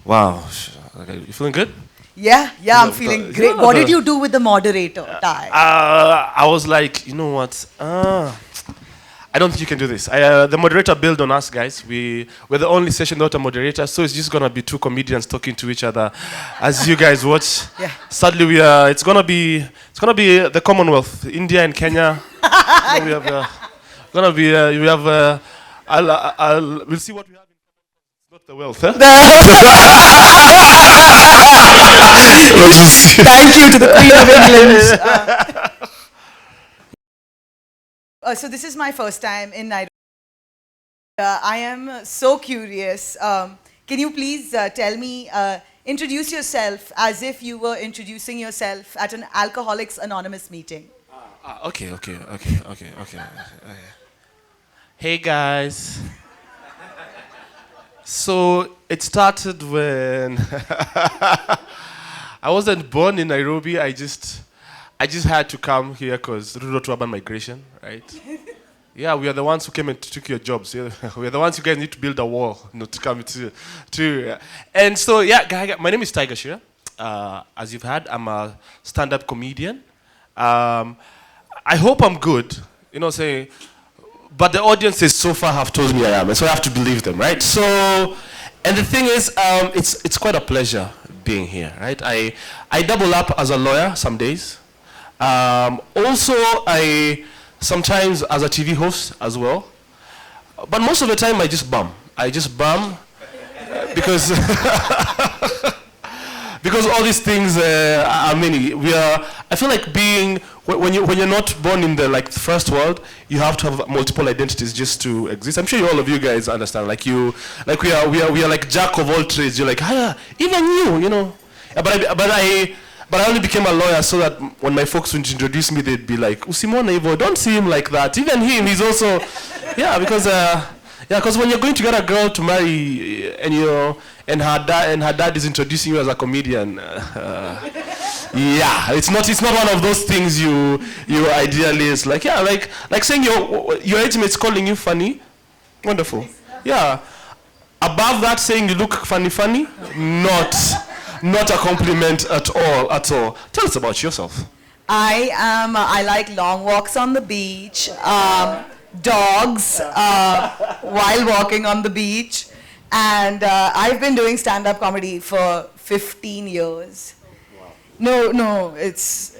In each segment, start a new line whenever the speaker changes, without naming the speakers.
Wow. Okay, you feeling good?
Yeah, I'm feeling great. What did you do with the moderator, Ty?
I was like, you know what? I don't think you can do this. The moderator built on us, guys. We're the only session without a moderator, so it's just gonna be two comedians talking to each other as you guys watch.
Yeah.
Sadly, it's gonna be the Commonwealth, India and Kenya. We have we'll see what we have. Not the wealth, huh?
Thank you to the Queen of England. So this is my first time in Nairobi. I am so curious. Can you please tell me, introduce yourself as if you were introducing yourself at an Alcoholics Anonymous meeting?
Okay. Hey guys. So it started when I wasn't born in Nairobi. I just had to come here because rural to urban migration, right? Yeah, we are the ones who came and took your jobs. Yeah. We are the ones you guys need to build a wall, not to come to. And so yeah, my name is Ngachira. As you've heard, I'm a stand-up comedian. I hope I'm good. You know, saying. But the audiences so far have told me I am, and so I have to believe them, right? So, and the thing is, it's quite a pleasure being here, right? I double up as a lawyer some days. Also, I sometimes as a TV host as well. But most of the time, I just bum. Because because all these things are many. I feel like being when you're not born in the first world, you have to have multiple identities just to exist. I'm sure all of you guys understand. We are like jack of all trades. You're like, even you know. But I only became a lawyer so that when my folks would introduce me, they'd be like, Usimona Ivo, don't see him like that. Even him, he's also, because when you're going to get a girl to marry and her dad is introducing you as a comedian, it's not one of those things you ideally is like saying your age mate's calling you funny, wonderful. Yeah, above that saying you look funny, not a compliment at all. Tell us about yourself.
I like long walks on the beach, dogs while walking on the beach, and I've been doing stand-up comedy for 15 years. Wow. No, it's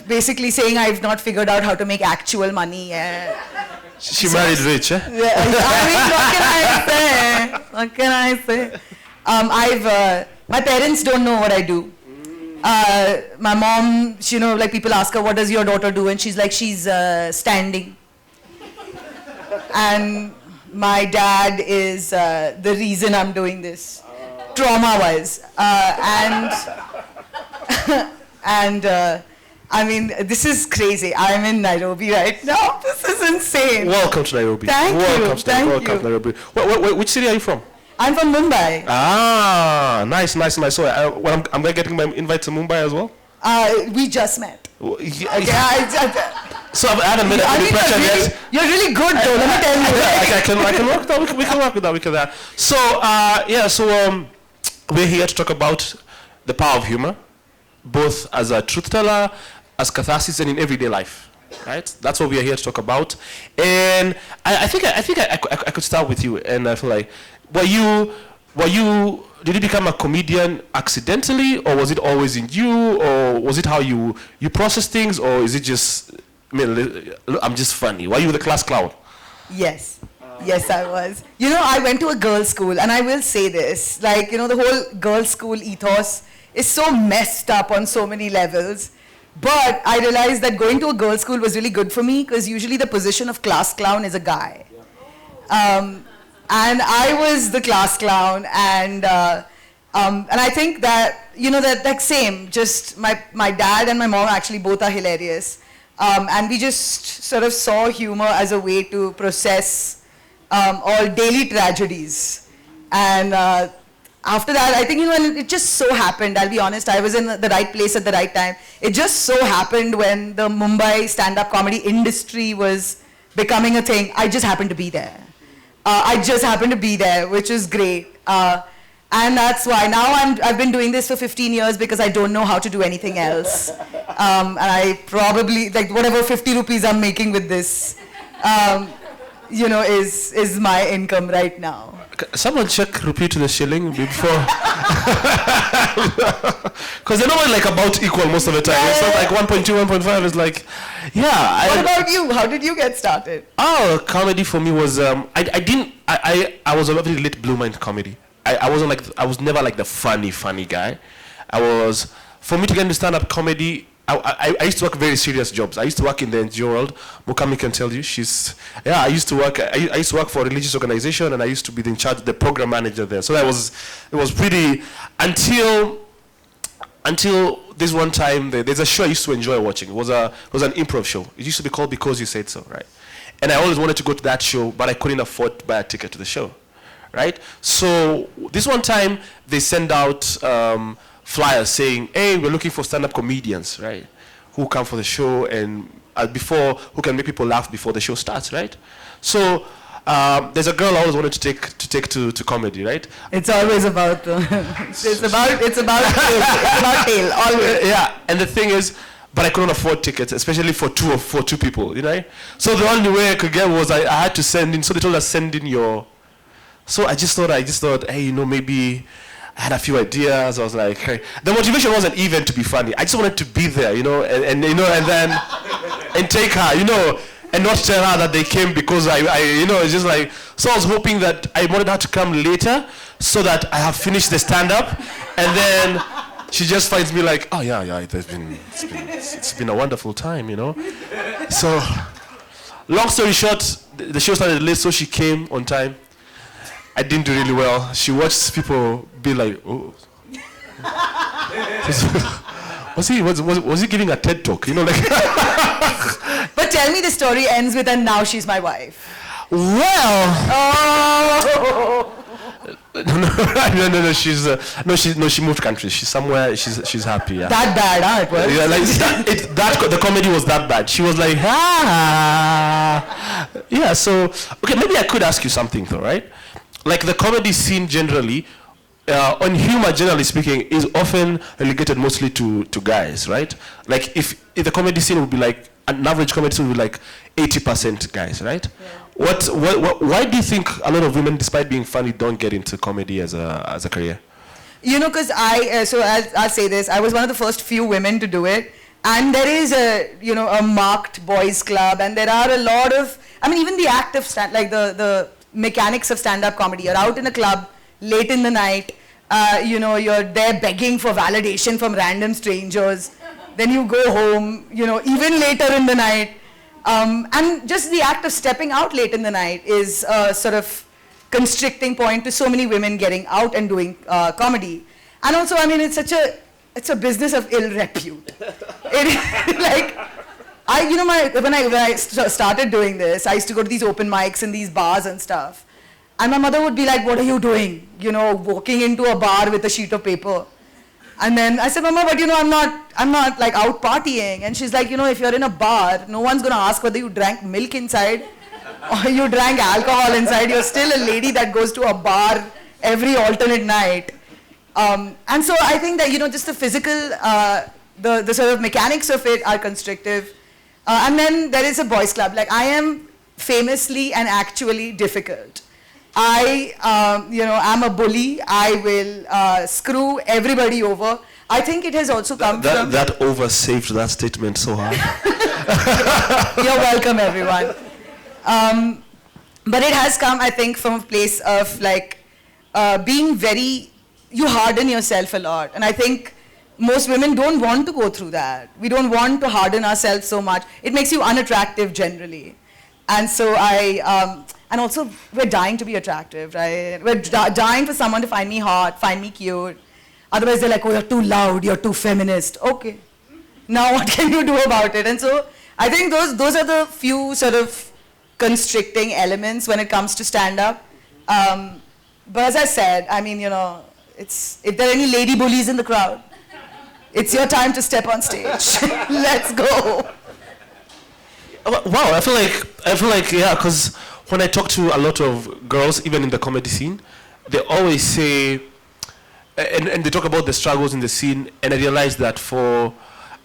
basically saying I've not figured out how to make actual money.
She married rich, eh?
I mean, what can I say? My parents don't know what I do. My mom, people ask her, what does your daughter do? And she's like, she's standing. And my dad is the reason I'm doing this, trauma-wise. I mean, this is crazy. I'm in Nairobi right now. This is insane.
Welcome to Nairobi.
Thank you.
Welcome to Nairobi. Which city are you from?
I'm from Mumbai.
Ah, nice. So I'm getting my invite to Mumbai as well?
We just met.
So I haven't made any pressure yet.
You're really good though, let me tell you.
I can work that. We can work with that. So, we're here to talk about the power of humor, both as a truth teller, as catharsis, and in everyday life. Right? That's what we are here to talk about. And I think I could start with you. And I feel like, did you become a comedian accidentally, or was it always in you, or was it how you process things, or is it just, I'm just funny? Were you the class clown?
Yes, I was. I went to a girls' school, and I will say this, the whole girls' school ethos is so messed up on so many levels. But I realized that going to a girls' school was really good for me, because usually the position of class clown is a guy. And I was the class clown, and I think that, same, just my dad and my mom actually both are hilarious. And we just sort of saw humor as a way to process all daily tragedies. And after that, I think, it just so happened, I'll be honest, I was in the right place at the right time. It just so happened when the Mumbai stand-up comedy industry was becoming a thing, I just happened to be there. Which is great. And that's why now I've been doing this for 15 years because I don't know how to do anything else. And I probably, like whatever 50 rupees I'm making with this, is my income right now.
Someone check rupee to the shilling before. Because they're not like about equal most of the time. Yeah, it's not like 1.2, 1.5. It's like, yeah.
What about you? How did you get started?
Oh, comedy for me was, I was a very late bloomer in comedy. I was never like the funny guy. For me to get into stand-up comedy, I used to work very serious jobs. I used to work in the NGO world. Mukami can tell you. I used to work for a religious organization, and I used to be the program manager there. So it was pretty until this one time. There's a show I used to enjoy watching. It was an improv show. It used to be called Because You Said So, right? And I always wanted to go to that show, but I couldn't afford to buy a ticket to the show, right? So this one time they send out flyers saying, hey, we're looking for stand-up comedians, right? Who come for the show and who can make people laugh before the show starts, right? So there's a girl I always wanted to take to comedy, right?
It's always about it's about tail, always.
Yeah, and the thing is, but I couldn't afford tickets, especially for two people, you know? So the only way I could get was I had to send in, so they told us send in your. So I just thought, hey, maybe I had a few ideas. I was like, hey. The motivation wasn't even to be funny. I just wanted to be there, and take her, and not tell her that they came because it's just like, so I was hoping that I wanted her to come later so that I have finished the stand-up, and then she just finds me like, oh yeah, it's been a wonderful time, So, long story short, the show started late, so she came on time. I didn't do really well. She watched people be like, oh. was he giving a TED talk?
But tell me the story ends with, and now she's my wife.
Well. Oh. No. She moved countries. She's somewhere. She's happy. Yeah.
That bad, huh? It was.
Yeah, the comedy was that bad. She was like, yeah. So okay, maybe I could ask you something though, right? Like the comedy scene generally, on humor generally speaking, is often relegated mostly to guys, right? Like if the comedy scene would be like, an average comedy scene would be like 80% guys, right? Yeah. Why do you think a lot of women, despite being funny, don't get into comedy as a career?
Because I'll say this, I was one of the first few women to do it. And there is a marked boys club, and there are a lot of, even the act of the mechanics of stand-up comedy. You're out in a club late in the night, you're there begging for validation from random strangers. Then you go home, even later in the night. And just the act of stepping out late in the night is a sort of constricting point to so many women getting out and doing comedy. And also, it's a business of ill repute. When I started doing this, I used to go to these open mics in these bars and stuff. And my mother would be like, what are you doing? Walking into a bar with a sheet of paper. And then I said, Mama, but I'm not like out partying. And she's like, if you're in a bar, no one's going to ask whether you drank milk inside or you drank alcohol inside. You're still a lady that goes to a bar every alternate night. And so I think that, just the physical, the sort of mechanics of it are constrictive. And then there is a boys club. Like I am famously and actually difficult. I, am a bully. I will screw everybody over. I think it has also come from...
That over-saved that statement so hard.
You're welcome, everyone. But it has come, I think, from a place of being very... You harden yourself a lot. And I think most women don't want to go through that. We don't want to harden ourselves so much. It makes you unattractive generally. And so and also we're dying to be attractive, right? We're dying for someone to find me hot, find me cute. Otherwise they're like, oh, you're too loud, you're too feminist. Okay, now what can you do about it? And so I think those are the few sort of constricting elements when it comes to stand-up. But as I said, if there are any lady bullies in the crowd, it's your time to step on stage. Let's go.
Wow, I feel like, yeah, because when I talk to a lot of girls, even in the comedy scene, they always say, and they talk about the struggles in the scene, and I realized that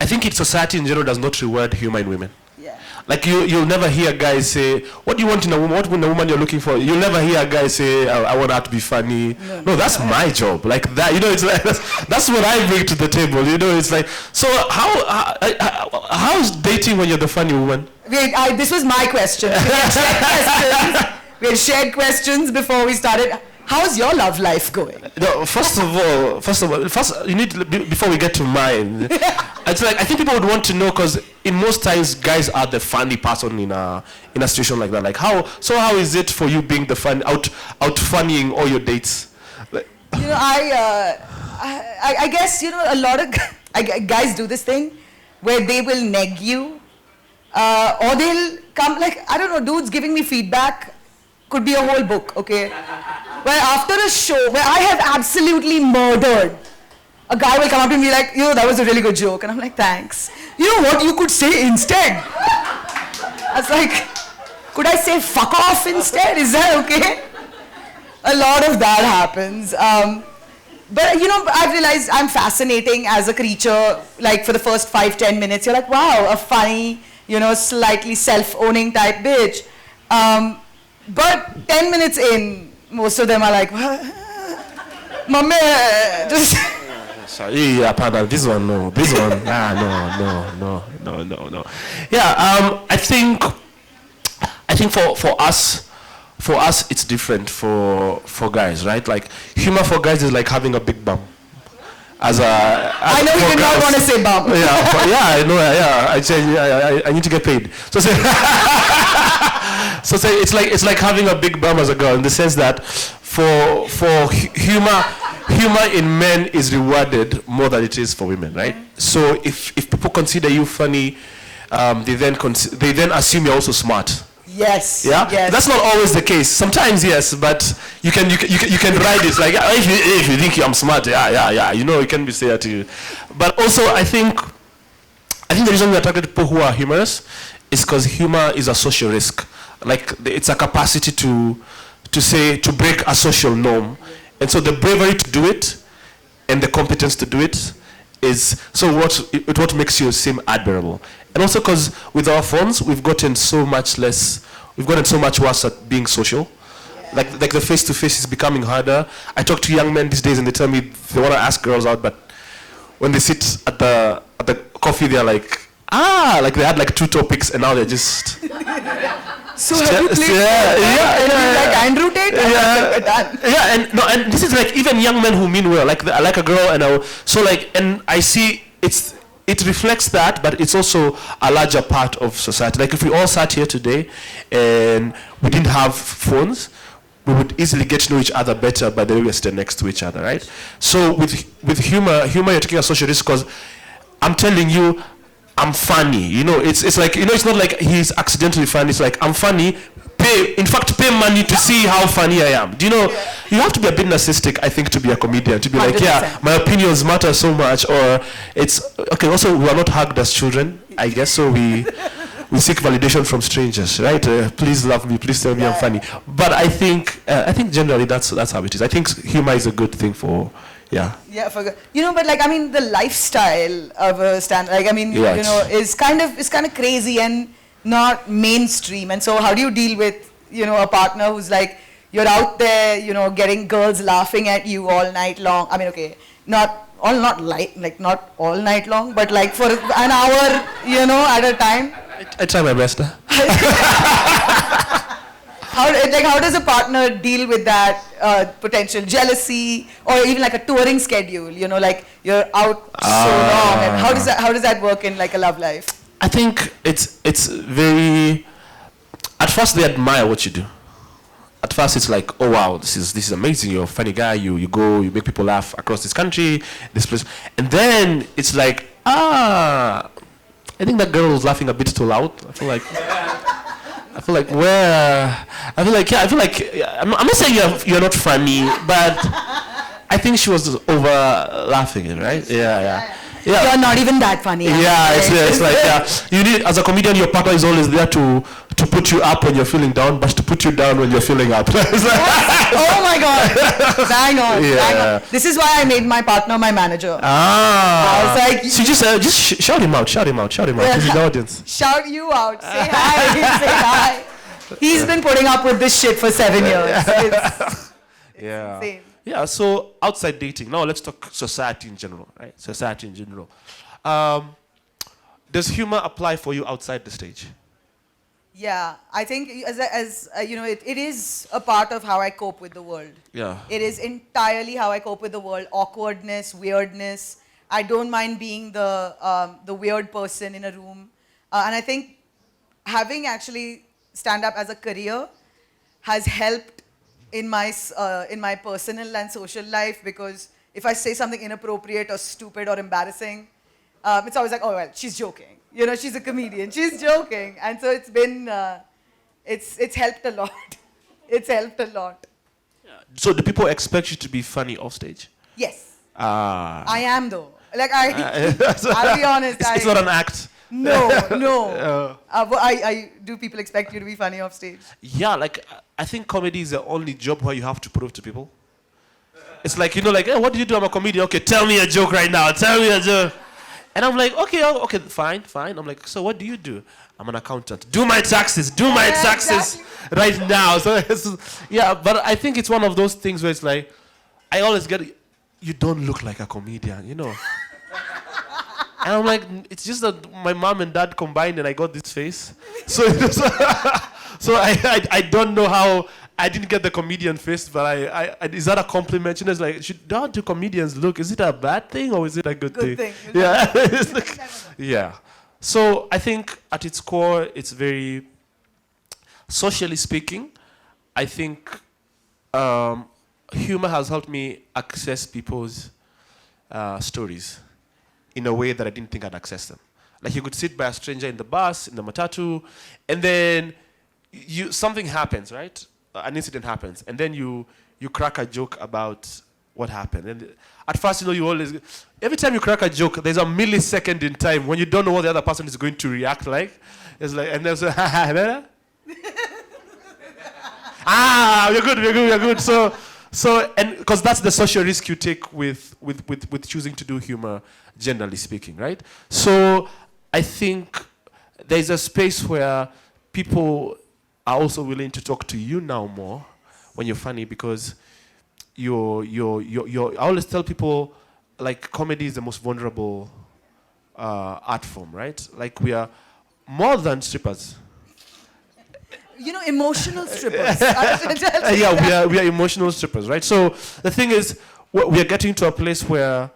I think society in general does not reward humor in women.
Yeah.
Like you'll never hear guys say, what do you want in a woman? What in a woman you're looking for? You'll never hear a guy say, I want her to be funny. No, that's my job. Like that, it's like, that's what I bring to the table. It's like, so how's dating when you're the funny woman?
Wait, this was my question. We had shared questions before we started. How's your love life going?
No, first of all, you need before we get to mine. It's like I think people would want to know, because in most times guys are the funny person in a situation like that. Like how is it for you being the out funnying all your dates? Like,
I guess a lot of guys do this thing where they will neg you, or they'll come like, I don't know, dudes giving me feedback could be a whole book, okay? Where after a show where I have absolutely murdered, a guy will come up to me like, that was a really good joke. And I'm like, thanks. You know what you could say instead? I was like, could I say fuck off instead? Is that okay? A lot of that happens. But I've realized I'm fascinating as a creature. Like for the first 5-10 minutes, you're like, wow, a funny, slightly self-owning type bitch. But 10 minutes in, most of them are like, Mama, just...
Sorry, pardon, this one, no. This one, no. Yeah, I think for us, it's different for guys, right? Like, humor for guys is like having a big bum. I
know you did not want to say bum.
Yeah, I know. Yeah, I need to get paid. So say it's like having a big bum as a girl, in the sense that for humor in men is rewarded more than it is for women, right? So if people consider you funny, they then assume you're also smart.
Yes.
Yeah.
Yes.
That's not always the case. Sometimes yes, but you can ride it. Like if you think I'm smart, yeah. It can be said to you. But also I think the reason we're attracted to people who are humorous is because humor is a social risk. Like it's a capacity to break a social norm, and so the bravery to do it and the competence to do it is what makes you seem admirable. And also because with our phones we've gotten so much worse at being social. Like the face-to-face is becoming harder. I talk to young men these days and they tell me they want to ask girls out, but when they sit at the coffee, they're like they had like 2 topics and now they're just...
So have you played like Andrew Tate?
And this is like even young men who mean well. Like I like a girl and I see it reflects that, but it's also a larger part of society. Like if we all sat here today and we didn't have phones, we would easily get to know each other better by the way we stand next to each other, right? So with humor you're taking a social risk, because I'm telling you, I'm funny. It's like, it's not like he's accidentally funny. It's like, I'm funny. Pay money to see how funny I am. Do you know? You have to be a bit narcissistic, I think, to be a comedian. To be 100%. Like, my opinions matter so much. Or it's okay. Also, we are not hugged as children, I guess. So we seek validation from strangers, right? Please love me. Please tell me I'm funny. But I think generally that's how it is. I think humor is a good thing for. Yeah. Yeah,
but the lifestyle of a stand, is kind of crazy and not mainstream. And so how do you deal with, a partner who's like, you're out there, getting girls laughing at you all night long. I mean, okay, not all night long, but like for an hour, at a time.
I try my best.
How does a partner deal with that potential jealousy, or even like a touring schedule? Like you're out so long, and how does that work in like a love life?
I think it's very. At first, they admire what you do. At first, it's like, oh wow, this is amazing. You're a funny guy. You go, you make people laugh across this country, this place, and then it's like, I think that girl was laughing a bit too loud. I feel like I'm not saying you're not funny, but I think she was over laughing it, right? Yeah. Yeah.
You're not even that funny.
Yeah, it's like you need, as a comedian, your partner is always there to put you up when you're feeling down, but to put you down when you're feeling up.
Oh my God! Bang on,
Yeah.
bang on. This is why I made my partner my manager.
Ah.
I was like,
so just shout him out. He's in the audience.
Shout you out. Say hi. Say hi. He's been putting up with this shit for 7 years. It's insane.
Yeah, so outside dating. Now let's talk society in general, right? Society in general. Does humor apply for you outside the stage?
Yeah, I think as you know, it is a part of how I cope with the world.
Yeah.
It is entirely how I cope with the world. Awkwardness, weirdness. I don't mind being the weird person in a room. And I think having actually stand up as a career has helped in my personal and social life, because if I say something inappropriate or stupid or embarrassing, it's always like, oh well, she's joking. You know, she's a comedian. She's joking, and so it's been it's helped a lot. It's helped a lot.
Yeah. So do people expect you to be funny off stage?
Yes.
Ah.
I am though. Like I'll be honest.
It's not an act.
No. Do people expect you to be funny off stage?
Yeah, like I think comedy is the only job where you have to prove to people. It's like, you know, like, hey, what do you do? I'm a comedian. Okay, tell me a joke right now. Tell me a joke. And I'm like, okay, fine. I'm like, so what do you do? I'm an accountant. Do my taxes exactly. Right now. So yeah, but I think it's one of those things where it's like, I always get, you don't look like a comedian, you know. And I'm like, it's just that my mom and dad combined and I got this face. So I don't know how I didn't get the comedian face, but I is that a compliment? You know, it's like, how do comedians look? Is it a bad thing or is it a good thing? Yeah. It's like, yeah. So I think at its core, it's very, socially speaking, I think humor has helped me access people's stories in a way that I didn't think I'd access them. Like, you could sit by a stranger in the bus, in the matatu, and then something happens, right? An incident happens, and then you crack a joke about what happened. And at first, you know, every time you crack a joke, there's a millisecond in time when you don't know what the other person is going to react like. It's like, and there's we're good. So, and because that's the social risk you take with choosing to do humor, generally speaking, right? So I think there's a space where people are also willing to talk to you now more when you're funny, because I always tell people, like, comedy is the most vulnerable art form, right? Like, we are more than strippers.
You know, emotional strippers.
Yeah, we are emotional strippers, right? So the thing is, we are getting to a place where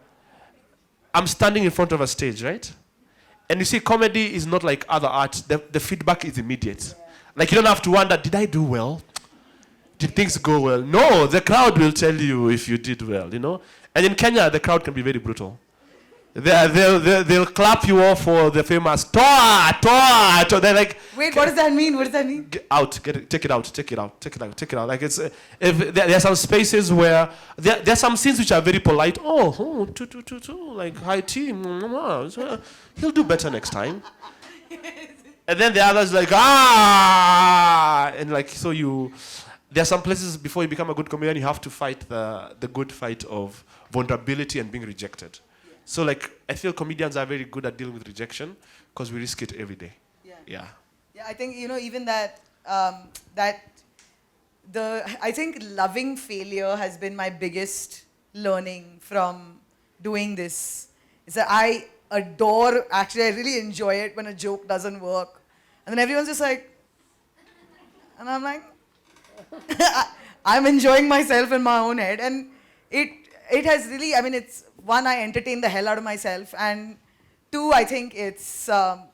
I'm standing in front of a stage, right? And you see, comedy is not like other art. The feedback is immediate. Yeah. Like, you don't have to wonder, did I do well? Did things go well? No, the crowd will tell you if you did well, you know? And in Kenya, the crowd can be very brutal. They'll clap you off for the famous toa. They're like,
wait, what does that mean?
Take it out. Like, it's there are some spaces where there are some scenes which are very polite. Like, hi team, he'll do better next time. And then the others like, and like, so there are some places before you become a good comedian, you have to fight the good fight of vulnerability and being rejected. So, like, I feel comedians are very good at dealing with rejection because we risk it every day. Yeah,
I think, you know, even that, I think loving failure has been my biggest learning from doing this. Is that I really enjoy it when a joke doesn't work. And then everyone's just like, and I'm like, I'm enjoying myself in my own head. And it has really, I mean, it's, one, I entertain the hell out of myself, and two, I think it's a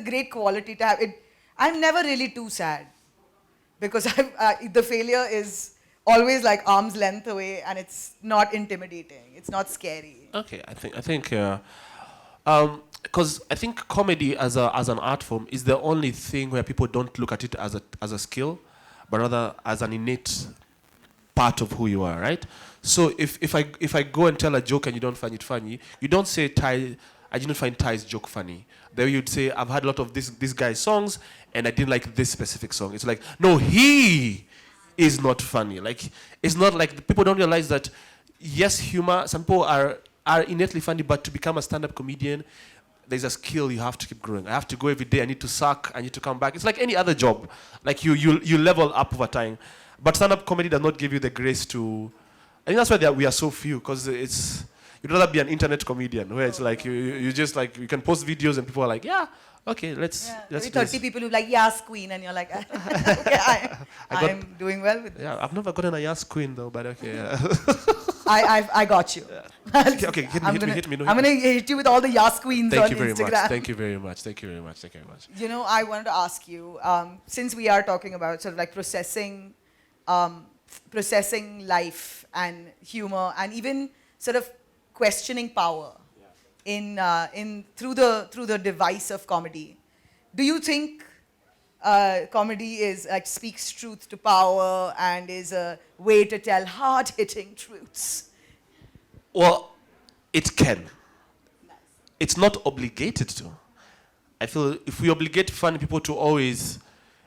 great quality to have. I'm never really too sad, because the failure is always like arm's length away, and it's not intimidating. It's not scary.
Okay, I think because I think comedy as an art form is the only thing where people don't look at it as a skill, but rather as an innate part of who you are, right? So if I go and tell a joke and you don't find it funny, you don't say I didn't find Ty's joke funny. Then you'd say, I've heard a lot of this guy's songs and I didn't like this specific song. It's like, no, he is not funny. Like, it's not like, people don't realize that, yes, humor, some people are innately funny, but to become a stand-up comedian, there's a skill you have to keep growing. I have to go every day, I need to suck, I need to come back. It's like any other job. Like you level up over time. But stand-up comedy does not give you the grace to, I think that's why we are so few, because you'd rather be an internet comedian, where it's like, you just like, you can post videos and people are like, yeah, okay, let's
maybe
do
30
this.
people who like, yes, queen, and you're like, okay, I'm doing well with this.
Yeah, I've never gotten a yes queen though, but okay. Yeah.
I got you.
Okay, hit me. No,
I'm going to hit you with all the yes queens on Instagram.
Thank you very much.
You know, I wanted to ask you, since we are talking about sort of like processing life and humor and even sort of questioning power through the device of comedy. Do you think comedy is like speaks truth to power and is a way to tell hard-hitting truths?
Well, it can. It's not obligated to. I feel if we obligate funny people to always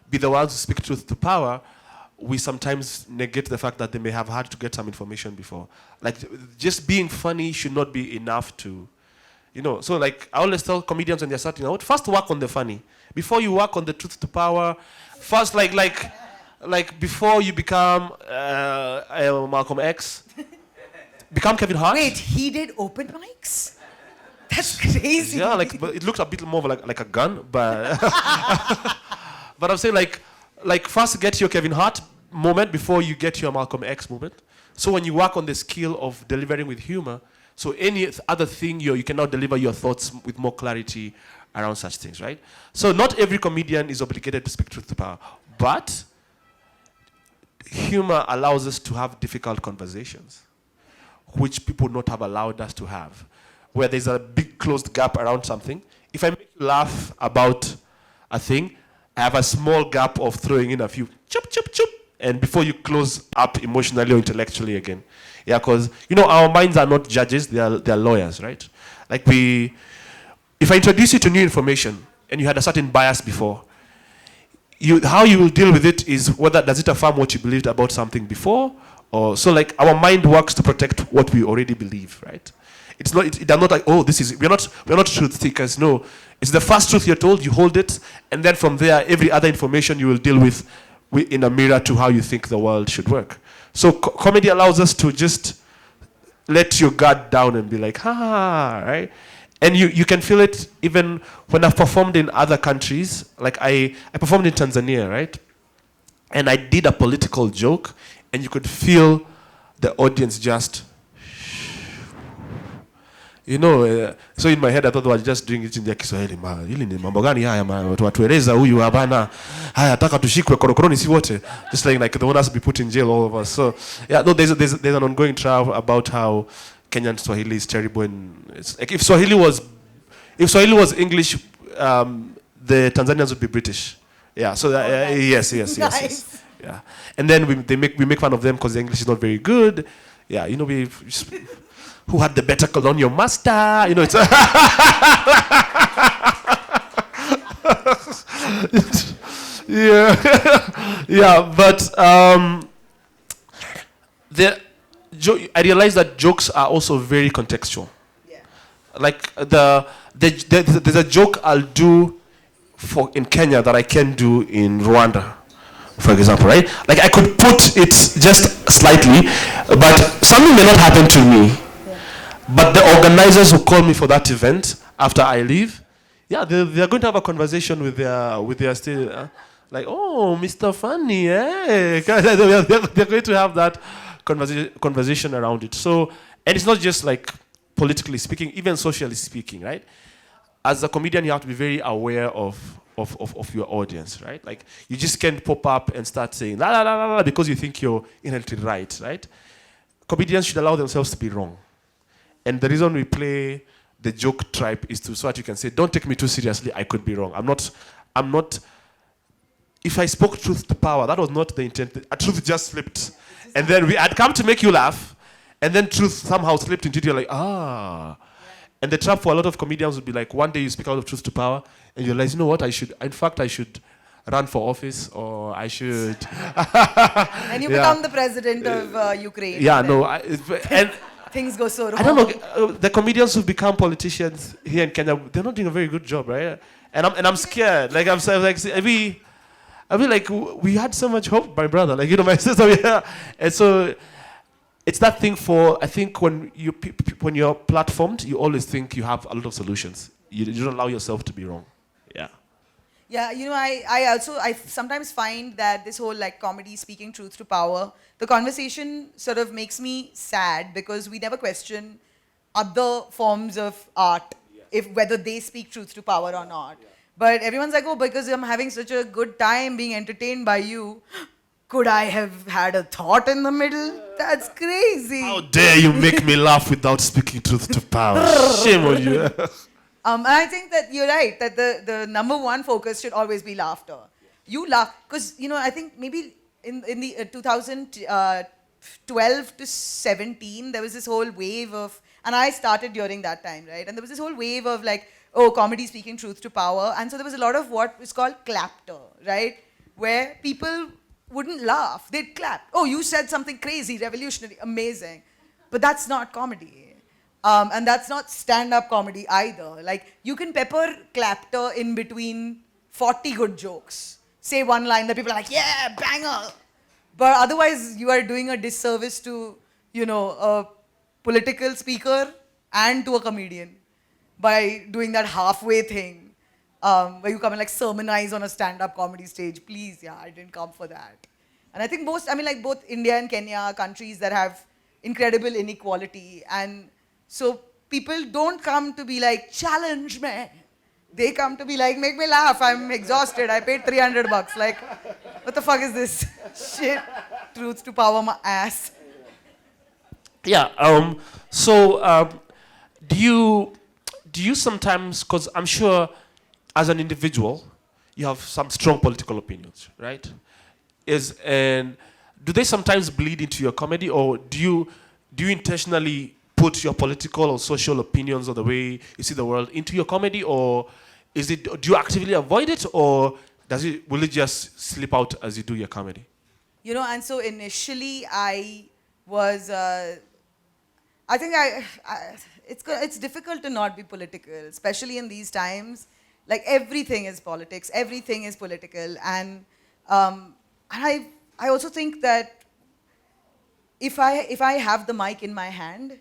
be the ones who speak truth to power, we sometimes negate the fact that they may have had to get some information before. Like, just being funny should not be enough to, so like, I always tell comedians when they're starting out, first work on the funny. Before you work on the truth to power, first like before you become Malcolm X, become Kevin Hart.
Wait, he did open mics? That's crazy.
Yeah, but it looks a bit more like a gun, but but I'm saying like first get your Kevin Hart moment before you get your Malcolm X moment. So when you work on the skill of delivering with humor, so any other thing you can now deliver your thoughts with more clarity around such things, right? So not every comedian is obligated to speak truth to power, but humor allows us to have difficult conversations, which people not have allowed us to have, where there's a big closed gap around something. If I make you laugh about a thing, I have a small gap of throwing in a few chup, chup, chup, and before you close up emotionally or intellectually again. Yeah, because, our minds are not judges, they are lawyers, right? Like if I introduce you to new information and you had a certain bias before, how you will deal with it is whether does it affirm what you believed about something before, or so like our mind works to protect what we already believe, right? It's not. They're not like, oh, this is. We're not truth seekers. No, it's the first truth you're told. You hold it, and then from there, every other information you will deal with in a mirror to how you think the world should work. So comedy allows us to just let your guard down and be like, ha, right? And you can feel it even when I've performed in other countries. Like I performed in Tanzania, right? And I did a political joke, and you could feel the audience just. So in my head I thought they were just doing it in their Kiswahili. Hili ni mambo gani haya watueleza huyu hapana. Haya taka tushikwe korokoroni si wote. Just like they want us to be put in jail, all of us. So yeah, no, there's an ongoing trial about how Kenyan Swahili is terrible, and it's like if Swahili was English, the Tanzanians would be British. Yeah. So yes.
Nice.
Yeah. And then we make fun of them because the English is not very good. Yeah. We just, who had the better colonial master? It's yeah. But I realized that jokes are also very contextual. Yeah. Like there's a joke I'll do in Kenya that I can't do in Rwanda, for example, right? Like I could put it just slightly, but something may not happen to me. But the organizers who call me for that event after I leave, yeah, they're going to have a conversation with their state, like, oh, Mr. Funny, eh? They're going to have that conversation around it. So, and it's not just like politically speaking, even socially speaking, right? As a comedian, you have to be very aware of your audience, right? Like, you just can't pop up and start saying la la la la la because you think you're inherently right, right? Comedians should allow themselves to be wrong. And the reason we play the joke tribe is so that you can say, don't take me too seriously, I could be wrong. I'm not, if I spoke truth to power, that was not the intent. A truth just slipped. And then I'd come to make you laugh, and then truth somehow slipped into it. You're like, ah. And the trap for a lot of comedians would be like, one day you speak out of truth to power, and you realize, you know what, I should run for office, or I should.
And you become the president of Ukraine.
Yeah, no. And
things go so wrong.
I don't know, the comedians who've become politicians here in Kenya, they're not doing a very good job, right? And I'm scared. Like, I mean, like, we had so much hope, my brother. Like, you know, my sister, yeah. And so, it's that thing for, I think, when you're platformed, you always think you have a lot of solutions. You don't allow yourself to be wrong. Yeah.
Yeah, you know, I sometimes find that this whole like comedy speaking truth to power, the conversation sort of makes me sad because we never question other forms of art, if whether they speak truth to power or not. But everyone's like, oh, because I'm having such a good time being entertained by you, could I have had a thought in the middle? That's crazy.
How dare you make me laugh without speaking truth to power? Shame on you.
And I think that you're right, that the number one focus should always be laughter. You laugh, because, you know, I think maybe in the 2012 to 17, there was this whole wave of, and I started during that time, right? And there was this whole wave of like, oh, comedy speaking truth to power. And so there was a lot of what is called clapter, right? Where people wouldn't laugh, they'd clap. Oh, you said something crazy, revolutionary, amazing. But that's not comedy. And that's not stand-up comedy either. Like, you can pepper clapter in between 40 good jokes. Say one line that people are like, yeah, banger. But otherwise, you are doing a disservice to, you know, a political speaker and to a comedian by doing that halfway thing where you come and like sermonize on a stand-up comedy stage. Please, yeah, I didn't come for that. And I think both India and Kenya are countries that have incredible inequality, and so people don't come to be like, challenge me. They come to be like, make me laugh. I'm exhausted. I paid $300. Like, what the fuck is this shit? Truth to power my ass.
Yeah. Do you sometimes, because I'm sure as an individual, you have some strong political opinions, right? And do they sometimes bleed into your comedy, or do you intentionally put your political or social opinions or the way you see the world into your comedy, or do you actively avoid it, or will it just slip out as you do your comedy?
You know, and so initially I was, I think it's difficult to not be political, especially in these times. Like, everything is politics, everything is political, and I also think that if I have the mic in my hand,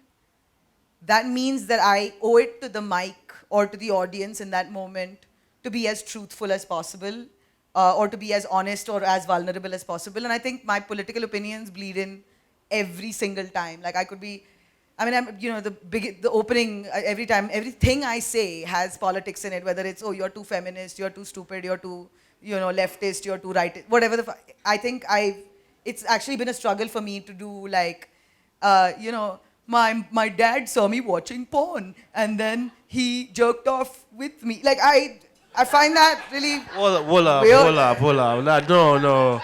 that means that I owe it to the mic or to the audience in that moment to be as truthful as possible, or to be as honest or as vulnerable as possible. And I think my political opinions bleed in every single time. Like, I could be, I mean, I'm, you know, the opening, every time, everything I say has politics in it, whether it's, oh, you're too feminist, you're too stupid, you're too, you know, leftist, you're too right, whatever. I think it's actually been a struggle for me to do, like, you know, my dad saw me watching porn and then he jerked off with me. Like, I find that really
hold up. No.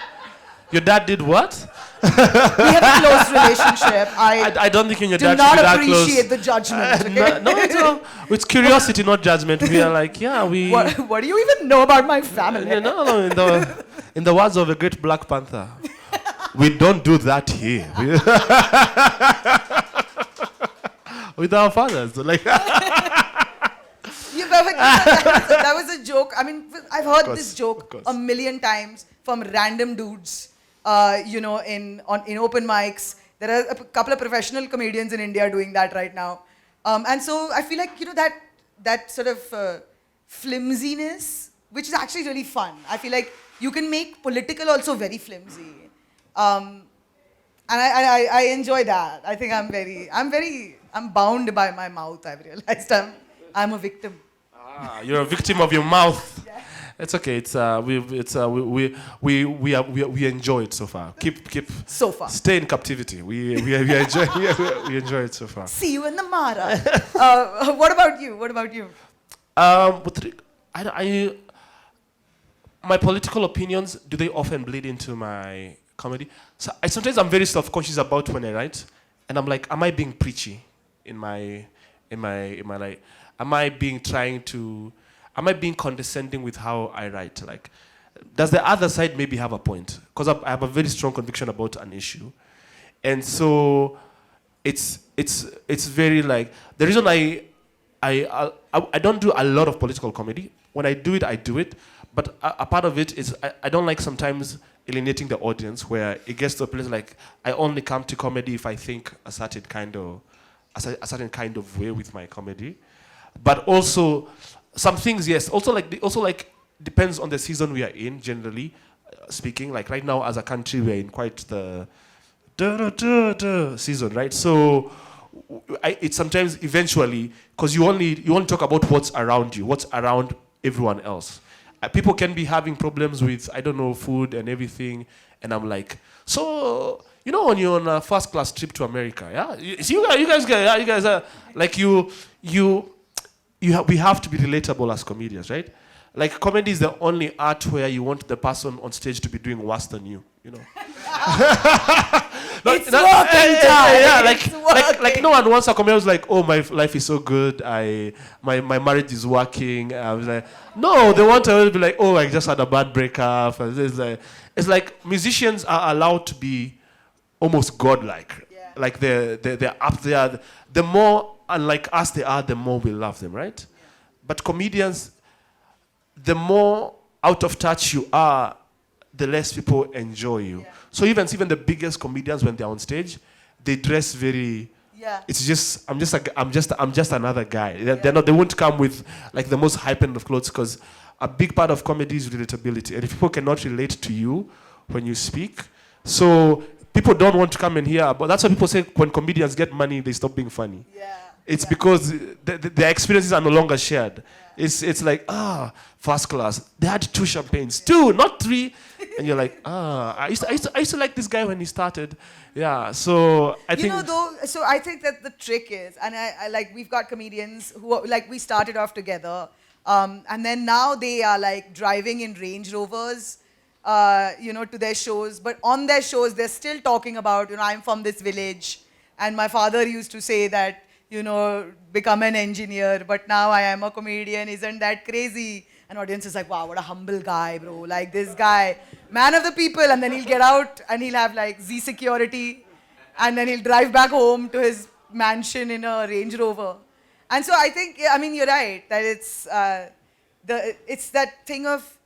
Your dad did what?
We have a close relationship.
I don't think your dad
do
should
not
be that close.
appreciate the judgment. Okay?
No, it's curiosity, not judgment. We are like, yeah, we...
What do you even know about my family?
No, in the words of a great Black Panther, we don't do that here. With our fathers. Like...
that was a joke. I mean, I've heard this joke a million times from random dudes, you know, in open mics. There are a couple of professional comedians in India doing that right now. And so I feel like, you know, that sort of flimsiness, which is actually really fun. I feel like you can make political also very flimsy. And I enjoy that. I think I'm bound by my mouth, I've realized. I'm a victim.
You're a victim of your mouth.
Yeah.
It's okay. We enjoy it so far. Keep.
So far.
Stay in captivity. We enjoy it so far.
See you in the Mara. What about you?
My political opinions, do they often bleed into my comedy. So sometimes I'm very self-conscious about when I write, and I'm like, am I being preachy in my like, am I being condescending with how I write? Like, does the other side maybe have a point? Because I have a very strong conviction about an issue, and so it's very like the reason I don't do a lot of political comedy. When I do it, but a part of it is I don't like sometimes alienating the audience, where it gets to a place like I only come to comedy if I think a certain kind of way with my comedy. But also some things, yes. Also like depends on the season we are in. Generally speaking, like right now as a country, we are in quite the season, right? So it's sometimes eventually, because you only talk about what's around you, what's around everyone else. People can be having problems with, I don't know, food and everything, and I'm like, so when you're on a first class trip to America, yeah, you guys are like we have to be relatable as comedians, right? Like comedy is the only art where you want the person on stage to be doing worse than you,
It's working, Ty.
Like no one wants a comedian who's like, oh, my life is so good, my marriage is working. I was like, no, they want to be like, oh, I just had a bad breakup. And it's like musicians are allowed to be almost godlike.
Yeah.
Like they're up there. The more unlike us they are, the more we love them, right? Yeah. But comedians, the more out of touch you are, the less people enjoy you. Yeah. So even the biggest comedians, when they're on stage, they dress very.
Yeah.
It's just I'm just another guy. They won't come with like the most hype-end of clothes, because a big part of comedy is relatability, and if people cannot relate to you when you speak, so people don't want to come in here. But that's why people say when comedians get money, they stop being funny.
Yeah.
It's because their experiences are no longer shared. Yeah. It's like, first class. They had 2 champagnes, 2, not 3. And you're like, I used to like this guy when he started. Yeah, so I think...
So I think that the trick is, and I like, we've got comedians who are, like, we started off together, and then now they are like driving in Range Rovers, to their shows. But on their shows, they're still talking about, I'm from this village, and my father used to say that, become an engineer, but now I am a comedian. Isn't that crazy? And audience is like, wow, what a humble guy, bro. Like this guy, man of the people. And then he'll get out and he'll have like Z security. And then he'll drive back home to his mansion in a Range Rover. And so I think, you're right, that it's that thing of,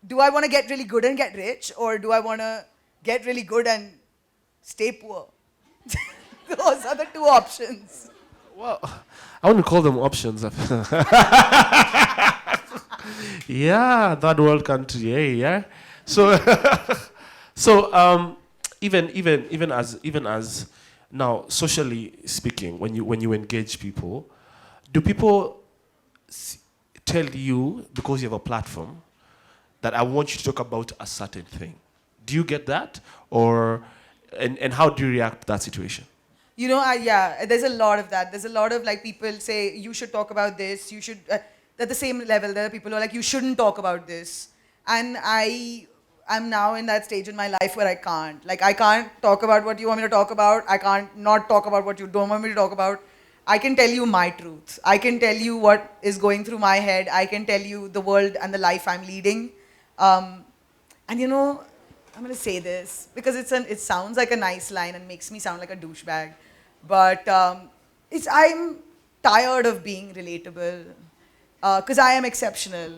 do I want to get really good and get rich? Or do I want to get really good and stay poor? Those are the 2 options.
Well, I wouldn't call them options. Yeah, third world country, yeah. So, even as now, socially speaking, when you engage people, do people tell you, because you have a platform, that I want you to talk about a certain thing? Do you get that, and how do you react to that situation?
There's a lot of that. There's a lot of like people say, you should talk about this, you should, at the same level, there are people who are like, you shouldn't talk about this. And I'm now in that stage in my life where I can't. Like, I can't talk about what you want me to talk about. I can't not talk about what you don't want me to talk about. I can tell you my truth. I can tell you what is going through my head. I can tell you the world and the life I'm leading. And I'm going to say this because it sounds like a nice line and makes me sound like a douchebag. But I'm tired of being relatable because I am exceptional.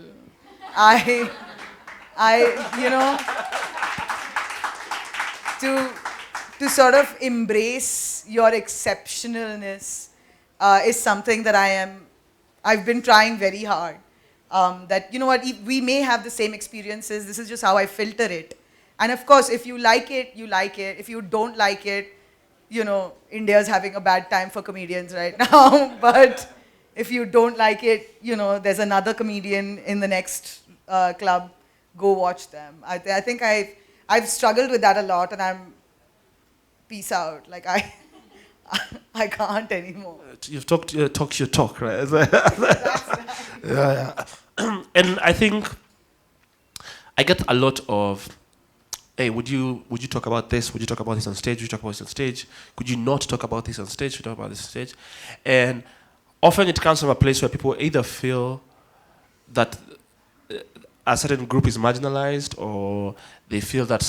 To sort of embrace your exceptionalness is something that I've been trying very hard. That, we may have the same experiences. This is just how I filter it. And of course, if you like it, you like it. If you don't like it, India's having a bad time for comedians right now. But if you don't like it, there's another comedian in the next club. Go watch them. I think I've struggled with that a lot, and peace out. Like I can't anymore.
You've talked your talk, right? Yeah. And I think I get a lot of hey, would you talk about this? Would you talk about this on stage? Would you talk about this on stage? Could you not talk about this on stage? Would you talk about this on stage? And often it comes from a place where people either feel that a certain group is marginalized, or they feel that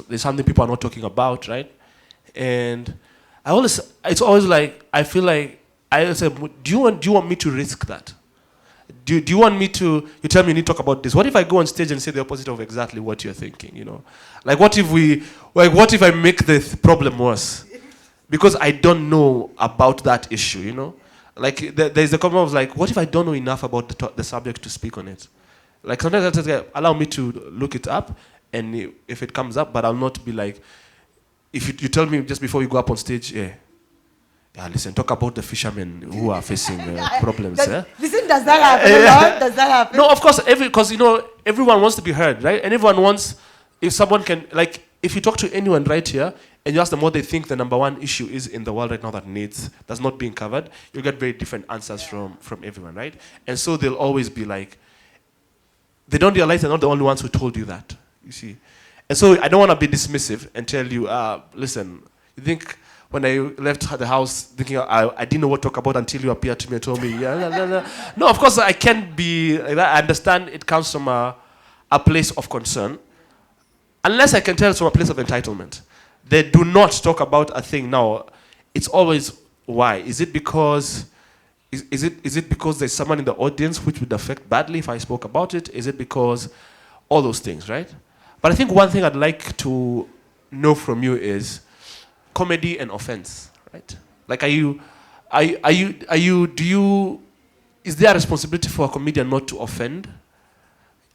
there's something people are not talking about, right? And it's always like, I feel like, I say, do you want me to risk that? Do you want me to, you tell me you need to talk about this. What if I go on stage and say the opposite of exactly what you're thinking, you know? Like what if I make the problem worse? Because I don't know about that issue, you know? Like there's the comment of like, what if I don't know enough about the subject to speak on it? Like sometimes I say, allow me to look it up, and if it comes up, but I'll not be like, if you tell me just before you go up on stage, yeah, listen, talk about the fishermen who are facing problems.
Listen, does that happen a lot? Does that happen?
No, of course, because you know, everyone wants to be heard, right? And everyone wants, if someone can, like, if you talk to anyone right here and you ask them what they think the number one issue is in the world right now that's not being covered, you'll get very different answers from everyone, right? And so they'll always be like, they don't realize they're not the only ones who told you that, you see. And so I don't want to be dismissive and tell you, listen, you think when I left the house thinking I didn't know what to talk about until you appeared to me and told me, No, of course I can't be like that. I understand it comes from a place of concern. Unless I can tell it's from a place of entitlement. They do not talk about a thing now. It's always why. Is it because is it because there's someone in the audience which would affect badly if I spoke about it? Is it because all those things, right? But I think one thing I'd like to know from you is comedy and offense, right? Like, is there a responsibility for a comedian not to offend?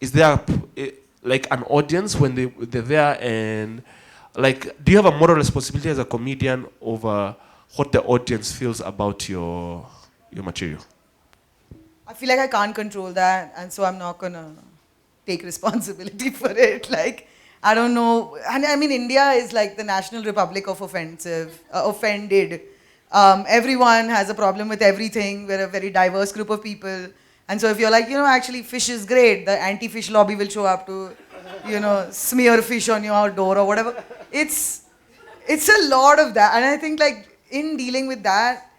Is there like an audience when they're there, and like, do you have a moral responsibility as a comedian over what the audience feels about your material?
I feel like I can't control that, and so I'm not gonna take responsibility for it. Like, I don't know. And I mean, India is like the national republic of offended. Everyone has a problem with everything. We're a very diverse group of people. And so if you're like, actually fish is great, the anti-fish lobby will show up to, smear fish on your door or whatever. It's a lot of that. And I think like in dealing with that,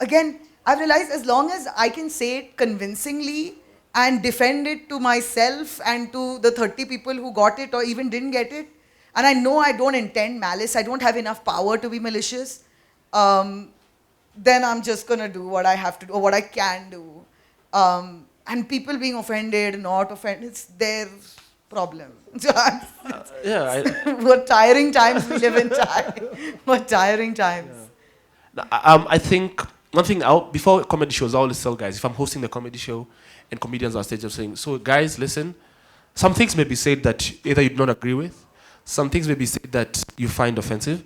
again, I've realized as long as I can say it convincingly and defend it to myself and to the 30 people who got it or even didn't get it, and I know I don't intend malice, I don't have enough power to be malicious, then I'm just going to do what I have to do or what I can do. And people being offended, not offended, it's their problem. What tiring times we live in, what tiring times.
Yeah. I think one thing, before comedy shows, I always tell guys, if I'm hosting the comedy show and comedians on stage, I'm saying, so guys, listen, some things may be said that either you do not agree with, some things may be said that you find offensive,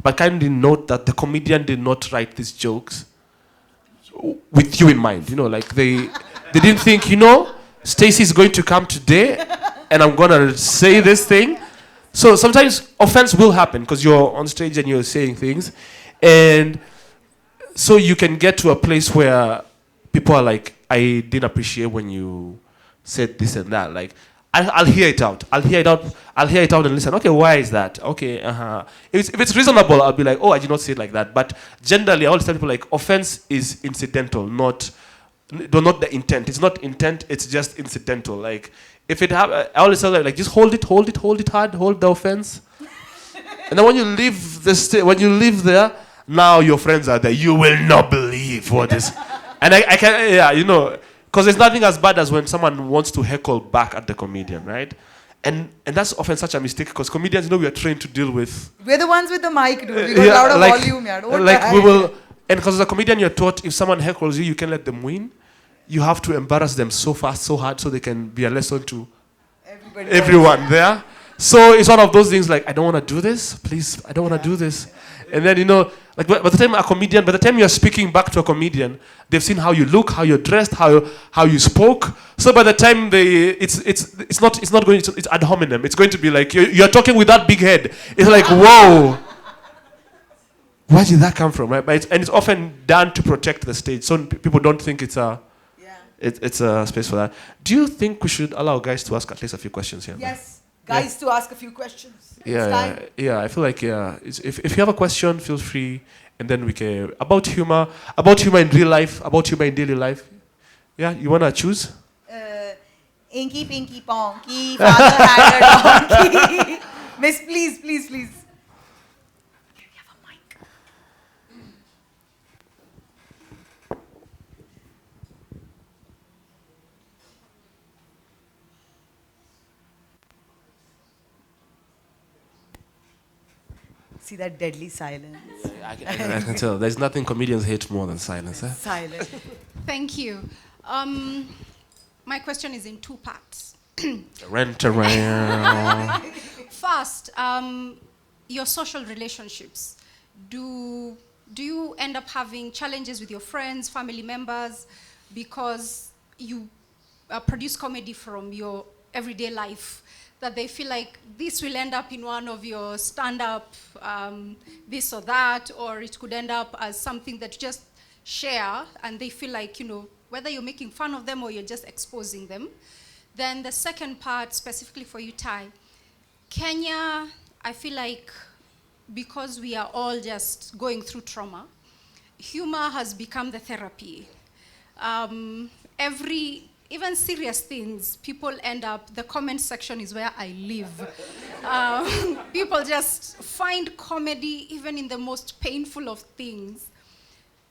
but kindly note that the comedian did not write these jokes with you in mind. Like they didn't think, Stacey's going to come today and I'm going to say this thing. So sometimes offense will happen because you're on stage and you're saying things. And so you can get to a place where people are like, I didn't appreciate when you said this and that. Like, I'll hear it out. I'll hear it out and listen. Okay, why is that? Okay, If it's reasonable, I'll be like, I did not say it like that. But generally, I always tell people like, offense is incidental, not the intent. It's not intent. It's just incidental. Like, if it happens, I always tell them like, just hold it hard, hold the offense. And then when you leave when you leave there, now your friends are there. You will not believe what is. And I can, because there's nothing as bad as when someone wants to heckle back at the comedian, right? And that's often such a mistake because comedians, we are trained to deal with.
We're the ones with the mic, dude. We got louder volume, yeah.
We will, and because as a comedian, you're taught if someone heckles you, you can let them win. You have to embarrass them so fast, so hard, so they can be a lesson to everyone there. So it's one of those things like, I don't want to do this, please. I don't want to do this. And then, like by the time you're speaking back to a comedian, they've seen how you look, how you're dressed, how you spoke. So by the time it's ad hominem. It's going to be like you're talking with that big head. It's like, whoa, where did that come from, right? And it's often done to protect the stage, so people don't think it's a space for that. Do you think we should allow guys to ask at least a few questions here?
Yes. guys to ask a few questions. It's time.
Yeah. I feel like if you have a question, feel free, and then we can about humor in real life, about humor in daily life. Yeah, you wanna choose?
Inky, pinky, ponky, father had a donkey. Miss, please. Can we have a mic? See that deadly silence?
I can tell. There's nothing comedians hate more than silence. Eh?
Silence.
Thank you. My question is in two parts.
Rent around.
First, your social relationships. Do you end up having challenges with your friends, family members, because you produce comedy from your everyday life, that they feel like this will end up in one of your stand-up, this or that, or it could end up as something that you just share, and they feel like, whether you're making fun of them or you're just exposing them. Then the second part, specifically for you, Ty. Kenya, I feel like because we are all just going through trauma, humor has become the therapy. Even serious things, people end up, the comment section is where I live. People just find comedy even in the most painful of things.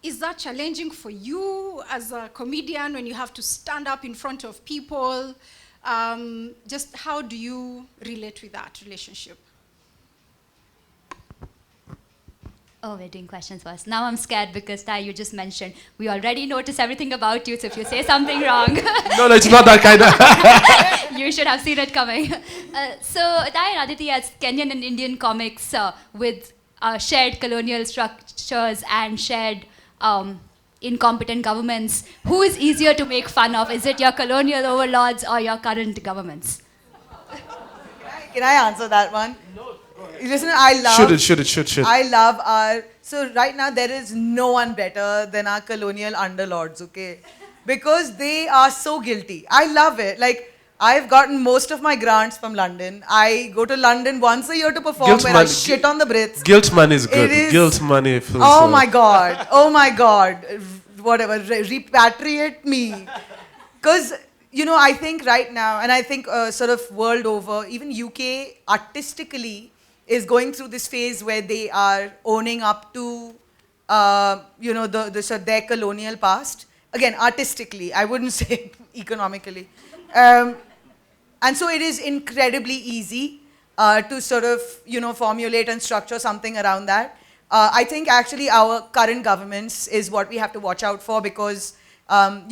Is that challenging for you as a comedian when you have to stand up in front of people? Just how do you relate with that relationship?
Oh, we're doing questions first. Now I'm scared because, Ty, you just mentioned we already notice everything about you, so if you say something wrong...
No, it's not that kind of...
You should have seen it coming. So, Ty and Aditi, as Kenyan and Indian comics with shared colonial structures and shared incompetent governments, who is easier to make fun of? Is it your colonial overlords or your current governments?
Can I answer that one? No. Listen, I love...
Should.
I love our... So right now there is no one better than our colonial underlords, okay? Because they are so guilty. I love it. Like, I've gotten most of my grants from London. I go to London once a year to perform where I shit on the Brits.
Guilt money is good. Guilt money feels
Oh my God. Whatever. Repatriate me. Because, I think right now, and I think sort of world over, even UK artistically is going through this phase where they are owning up to, their colonial past. Again, artistically. I wouldn't say economically. And so it is incredibly easy to sort of, formulate and structure something around that. I think actually our current governments is what we have to watch out for because, their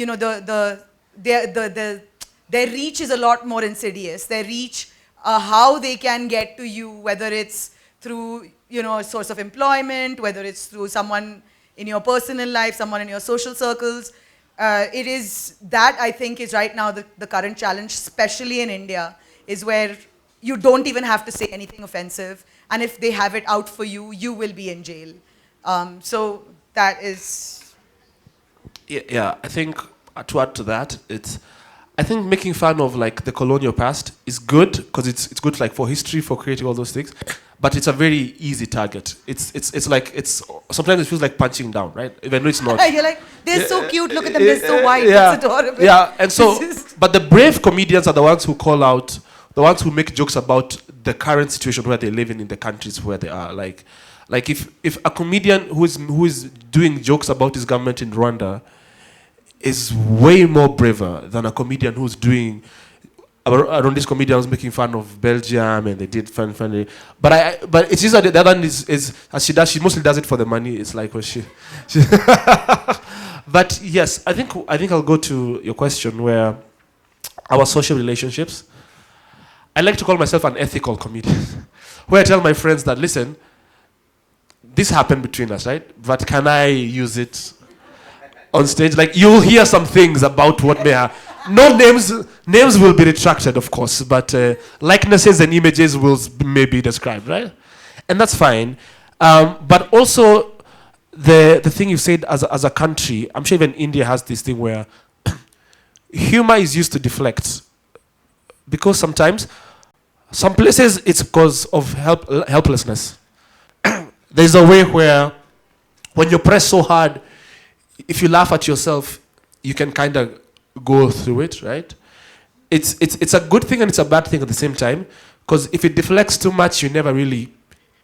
reach is a lot more insidious. Their reach, how they can get to you, whether it's through, a source of employment, whether it's through someone in your personal life, someone in your social circles. It is that I think is right now the current challenge, especially in India, is where you don't even have to say anything offensive. And if they have it out for you, you will be in jail. So that is...
Yeah, I think to add to that, I think making fun of like the colonial past is good because it's good like for history, for creating all those things. But it's a very easy target. It's sometimes it feels like punching down, right? Even though it's not.
You're like, they're so cute, look at them, they're so white, it's adorable.
Yeah, and so, but the brave comedians are the ones who call out, the ones who make jokes about the current situation where they live in the countries where they are. Like if a comedian who is doing jokes about his government in Rwanda is way more braver than a comedian who's doing... Around this comedian was making fun of Belgium and they did funny. But it's just that the other one is as she mostly does it for the money. It's like she But yes, I think I'll go to your question where our social relationships. I like to call myself an ethical comedian. Where I tell my friends that, listen, this happened between us, right? But can I use it on stage? Like, you'll hear some things about what may happen. No names will be retracted, of course, but likenesses and images will maybe described, right? And that's fine. But also, the thing you said as a country, I'm sure even India has this thing where humor is used to deflect. Because sometimes Some places it's because of helplessness. There's a way where when you press so hard, if you laugh at yourself, you can kind of go through it, right? It's a good thing and it's a bad thing at the same time, because if it deflects too much, you never really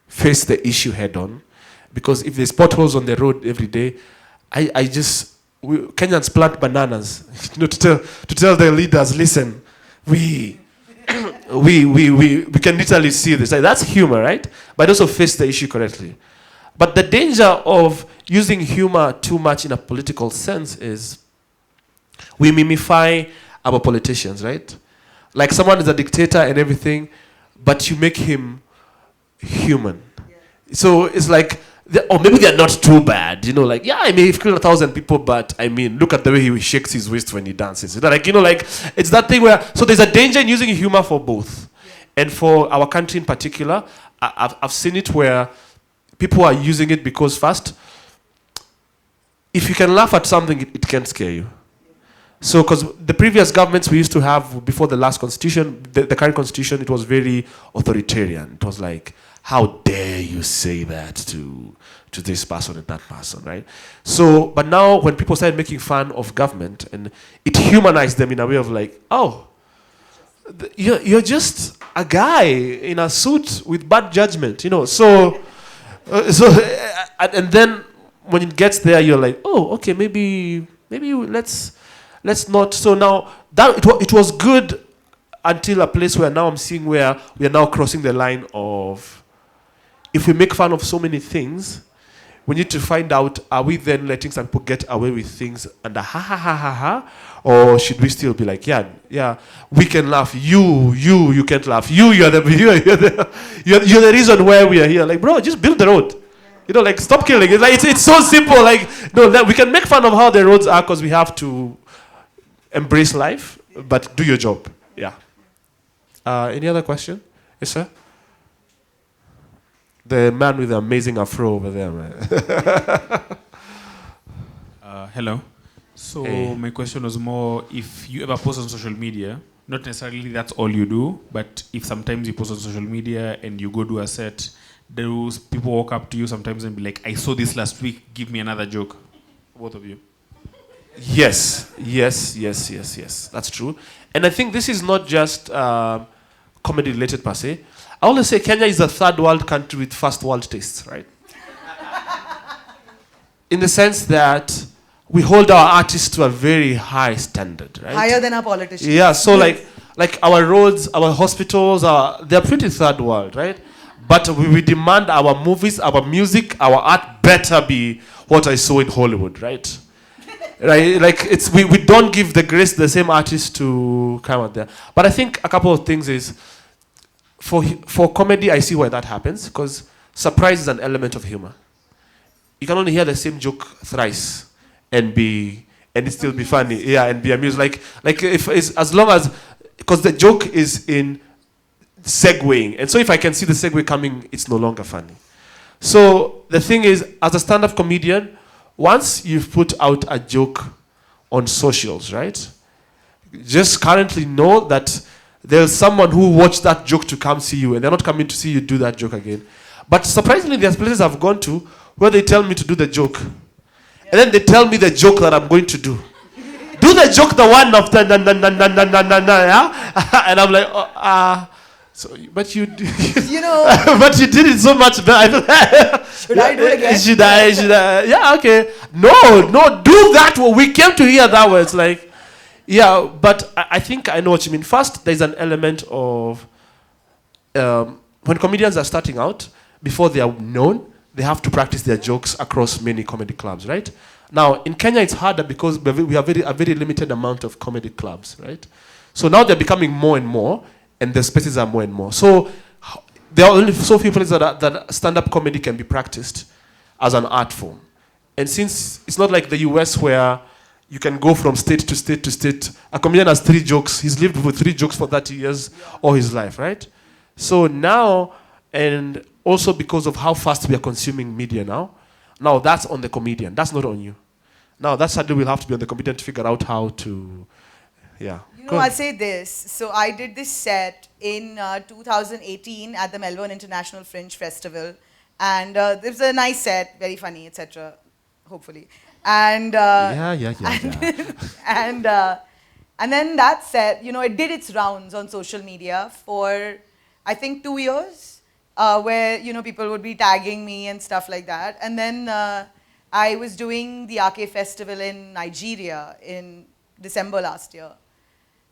face the issue head on. Because if there's potholes on the road every day, Kenyans plant bananas, to tell the leaders, listen, we can literally see this. Like, that's humor, right? But also face the issue correctly. But the danger of using humor too much in a political sense is we mimify our politicians, right? Like someone is a dictator and everything, but you make him human. Yeah. So it's like, or maybe they're not too bad, like, yeah, I may have killed 1,000 people, but I mean, look at the way he shakes his waist when he dances. Like, it's that thing where, so there's a danger in using humor for both. Yeah. And for our country in particular, I've seen it where people are using it because first, if you can laugh at something, it can scare you. So, because the previous governments we used to have before the last constitution, the current constitution, it was very authoritarian. It was like, how dare you say that to this person and that person, right? So, but now when people started making fun of government, and it humanized them in a way of like, oh, you're just a guy in a suit with bad judgment, So, and then when it gets there, you're like, oh, okay, maybe let's not. So now that it was good until a place where now I'm seeing where we are now crossing the line of, if we make fun of so many things, we need to find out, are we then letting some people get away with things and ha ha ha ha ha, or should we still be like, yeah, we can laugh. You can't laugh. You're the reason why we are here. Like, bro, just build the road. Like, stop killing. It's like it's so simple. Like, no, we can make fun of how the roads are because we have to embrace life, but do your job. Yeah. Any other question? Yes, sir. The man with the amazing afro over there, man.
Hello. So my question was more, if you ever post on social media, not necessarily that's all you do, but if sometimes you post on social media and you go do a set, those people walk up to you sometimes and be like, I saw this last week, give me another joke. Both of you.
Yes. That's true. And I think this is not just comedy related per se. I always say Kenya is a third world country with first world tastes, right? In the sense that we hold our artists to a very high standard, right?
Higher than our politicians.
Yeah, so like our roads, our hospitals, they're pretty third world, right? But we demand our movies, our music, our art better be what I saw in Hollywood, right? Right? Like, we don't give the grace to the same artists to come out there. But I think a couple of things is, for comedy, I see why that happens, because surprise is an element of humor. You can only hear the same joke thrice and it still be funny, and be amused. Like if it's, as long as, because the joke is in segueing, and so if I can see the segue coming, it's no longer funny. So the thing is, as a stand-up comedian, once you've put out a joke on socials, right? Just currently know that there's someone who watched that joke to come see you, and they're not coming to see you do that joke again. But surprisingly, there's places I've gone to where they tell me to do the joke. And then they tell me the joke that I'm going to do. Do the joke, the one after yeah? And I'm like, so, but you but you did it so much better.
Should I do it again?
Should I? Yeah, okay. No, do that. We came to hear that word. It's like, yeah, but I think I know what you mean. First, there's an element of when comedians are starting out, before they are known, they have to practice their jokes across many comedy clubs, right? Now, in Kenya, it's harder because we have a very limited amount of comedy clubs, right? So now they're becoming more and more, and the spaces are more and more. So there are only so few places that stand-up comedy can be practiced as an art form. And since it's not like the US where you can go from state to state to state, a comedian has 3 jokes. He's lived with 3 jokes for 30 years all his life, right? So now, and also because of how fast we are consuming media now that's on the comedian. That's not on you. Now, that sadly will have to be on the comedian to figure out how to, yeah.
No, I'll say this. So I did this set in 2018 at the Melbourne International Fringe Festival, and it was a nice set, very funny, etc. Hopefully, and
Yeah.
and and then that set, it did its rounds on social media for I think 2 years, where people would be tagging me and stuff like that, and then I was doing the Ake Festival in Nigeria in December last year.